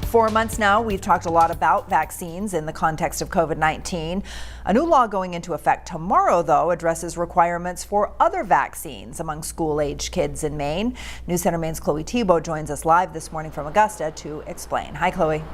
For months now, we've talked a lot about vaccines in the context of COVID-19. A new law going into effect tomorrow, though, addresses requirements for other vaccines among school-aged kids in Maine. News Center Maine's Chloe Thibault joins us live this morning from Augusta to explain. Hi, Chloe.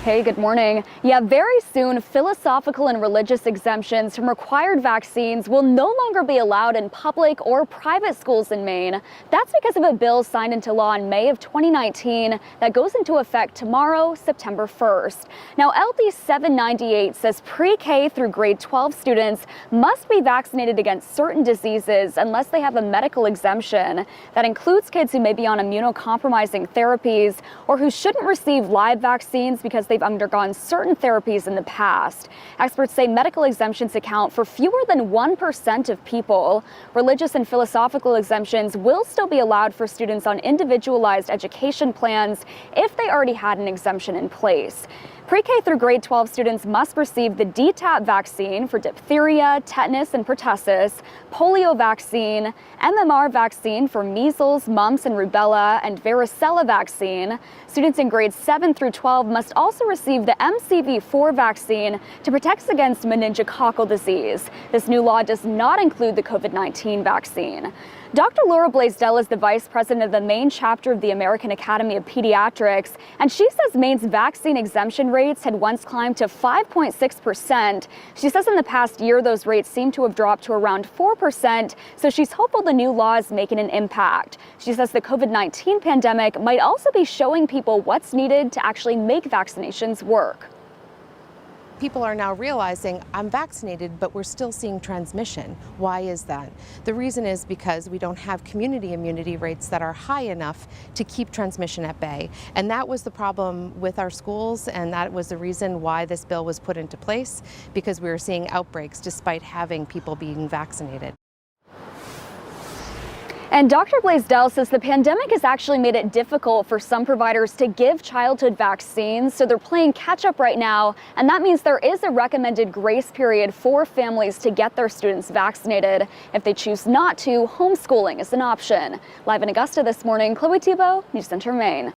Hey, good morning. Yeah, very soon, philosophical and religious exemptions from required vaccines will no longer be allowed in public or private schools in Maine. That's because of a bill signed into law in May of 2019 that goes into effect tomorrow, September 1st. Now, LD 798 says pre-K through grade 12 students must be vaccinated against certain diseases unless they have a medical exemption. That includes kids who may be on immunocompromising therapies or who shouldn't receive live vaccines because they've undergone certain therapies in the past. Experts say medical exemptions account for fewer than 1% of people. Religious and philosophical exemptions will still be allowed for students on individualized education plans if they already had an exemption in place. Pre-K through grade 12 students must receive the DTaP vaccine for diphtheria, tetanus, and pertussis, polio vaccine, MMR vaccine for measles, mumps, and rubella, and varicella vaccine. Students in grades 7 through 12 must also receive the MCV4 vaccine to protect against meningococcal disease. This new law does not include the COVID-19 vaccine. Dr. Laura Blaisdell is the vice president of the Maine chapter of the American Academy of Pediatrics, and she says Maine's vaccine exemption rates had once climbed to 5.6%. She says in the past year, those rates seem to have dropped to around 4%, so she's hopeful the new law is making an impact. She says the COVID-19 pandemic might also be showing people what's needed to actually make vaccinations work. People are now realizing I'm vaccinated, but we're still seeing transmission. Why is that? The reason is because we don't have community immunity rates that are high enough to keep transmission at bay. And that was the problem with our schools, and that was the reason why this bill was put into place, because we were seeing outbreaks despite having people being vaccinated. And Dr. Blaisdell says the pandemic has actually made it difficult for some providers to give childhood vaccines, so they're playing catch up right now, and that means there is a recommended grace period for families to get their students vaccinated. If they choose not to, homeschooling is an option. Live in Augusta this morning, Chloe Thibault, News Center Maine.